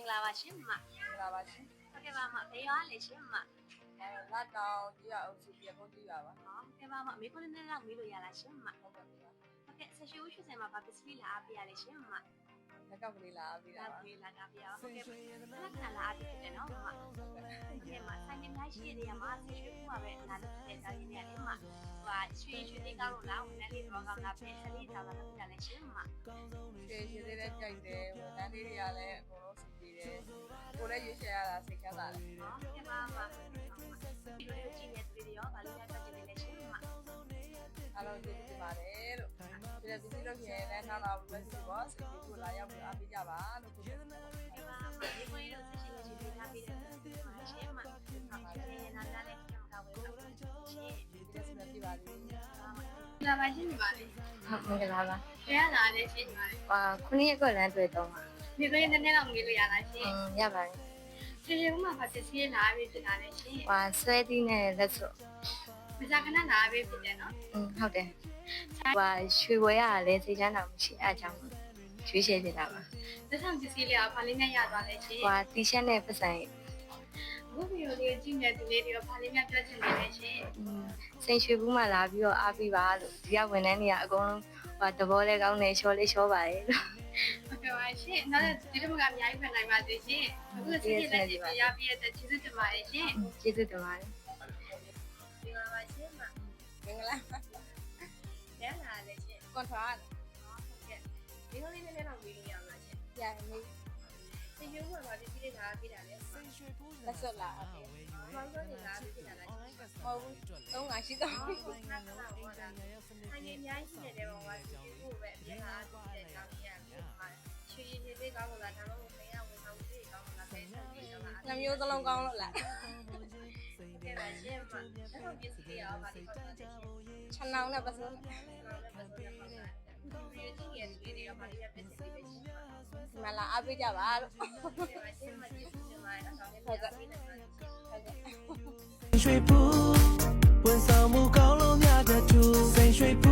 လာပါရှင်မ လာပါရှင် ဟုတ်ကဲ့ပါမဘေးရွာလေရှင်မ လက်တောင်ဒီရအောင်စီပြေကုန်ကြည့်ပါပါ ဟုတ်ကဲ့ပါမအမေကိုလည်းနည်းနည်းတော့မေးလို့ရလားရှင်မ ဟုတ်ကဲ့ပါ ဟုတ်ကဲ့ဆက်ရှိဦးရွှေစင်မှာဗာပစ္စည်းလာအားပေးရလေရှင်မ လက်ကပ်ကလေးလာပြီးတာ လာ ပါ ပေးလာကပေးရဟုတ်ကဲ့လက္ခဏာလာအားပေးတယ်နော်မဟုတ်ကဲ့မဆိုင်နေများရှိတဲ့နေရာမှာဆက်ရှိဦးမှာပဲလာလို့တဲ့တာရင်းနေရတယ်မဟိုရွှေသေးကောင်းလို့လားဝန်ထမ်းလေးတော့ကောင်းလားပဲဆက်လေးသာလာလို့ပြလေရှင်မ ရှေ့ရှေ့လေးလည်းကြိုက်တယ်ဝန်ထမ်းလေးတွေကလည်းအကုန်လုံးစီပြီးတယ်ကိုလည်းရွေးချယ်ရတာစိတ်ချမ်းသာတယ် ဟုတ်ကဲ့ပါမဒီလိုကြည့်နေတဲ့ဗီဒီယိုဗာလို့ပြကြည့်နေလေရှင်မ အားလုံးကျေးဇူးတင်ပါတယ်လို့ဒီပစ္စည်းလို့ရှိရင်လည်းထားလာဘူးပဲစီပေါ့စိတ်ကိုလာရောက်ပြီးအားပေးကြပါလို့ပြောပါတယ် ဒီမှာဒီကိုရဆက်ရှိနေပြီးထားပြီးတဲ့ရှင်မဟုတ်ကဲ့နားလည်းကြောက်တာဝဲလို့ရှင် ဒီလက်စနဲ့ပြပါလိမ့် လာပါရှင်ညီမလေး ဟုတ်မင်္ဂလာပါ ပြန်လာတယ်ရှင်ညီမလေး ။ခုနှစ်ရက်ကွက်လမ်းတွေ့တော့မှာ ဒီကိုရနည်းနည်းတော့မေးလို့ရလားရှင် ရပါတယ် ရှင်ရှင်ကမှပတ်စီလာပြီးဖြစ်တာလေရှင် ။ဆွဲသီးနဲ့လက်စွပ် မစားခဏလာပြီးဖြစ်တယ်နော် ဟုတ်တယ်။ရွှေဝဲရလည်းစိတ်ချမ်းသာမှုရှိအားကြောင့်ရွှေရှည်နေတာပါ လက်ဆောင်ပစ္စည်းလေးကဘာလေးနဲ့ရသွားလဲရှင် ။တီရှပ်နဲ့ပတ်စံ ဘုဗီယိုလေးကြည့်နေသူလေးတွေကဘာလေးများပြောချင်နေလဲရှင် စိန်ရွှေဘူးမှလာပြီးတော့အားပေးပါလို့ဒီကဝန်ထမ်းတွေကအကုန်လုံးတဘောလေးကောင်းနေရှော်လေးရှော်ပါရဲ့လို့ ဟုတ်ကဲ့ပါရှင်နောက်ဒီလိုကအများကြီးဖန်နိုင်ပါသေးရှင်အခုစီးနေလက်ကြီးပြရပြည့်တဲ့ကျေးဇူးတင်ပါတယ်ရှင် ကျေးဇူးတင်ပါတယ် ဒီမှာပါရှင်မ မင်္ဂလာ ပြန်လာတယ်ရှင် ကွန်ထရာ ဟုတ်ကဲ့ဒီလိုလေးနည်းနည်းတော့မေးလို့ရမှာရှင် ပြန်နေ ဒီယူမှာပါဒီပြည့်ထားပြတာလေ လက်စွပ်လာအပြင် ဘာလို့လဲလားပြတာလား မဟုတ်ဘူးသုံးငါရှိတော့ ဟုတ်ကဲ့ပါဟုတ်ကဲ့အရင်အများကြီးရှိနေတယ်ပေါ့ကွာဒီကိုပဲအပြင်လာတဲ့တောင်းရရတယ်မှာရွှေရည်သေးကောင်းလို့လားဒါမှမဟုတ်ခင်ကဝင်ဆောင်သေးကောင်းလို့လားပဲဆက်ပြီးတော့လား နှမျိုးစလုံးကောင်းလို့လား ကဲပါရှင်မအဲ့တော့ပစ္စည်းလေးရောပါလိမ့်ပါရှင် ခြံနောင်နဲ့ပစိုး ဒီကြည့်ရတဲ့လေးရောပါလိမ့်ပစ္စည်းလေးပဲရှင် ဒီမှာလာအားပေးကြပါလို့ ကဲပါရှင်မကျေးဇူးတင်ပါတယ်တော့လည်းပြန်ပြီးတော့ရှင် ဟုတ်ကဲ့ 水水铺，问扫墓高楼压着土，水水铺。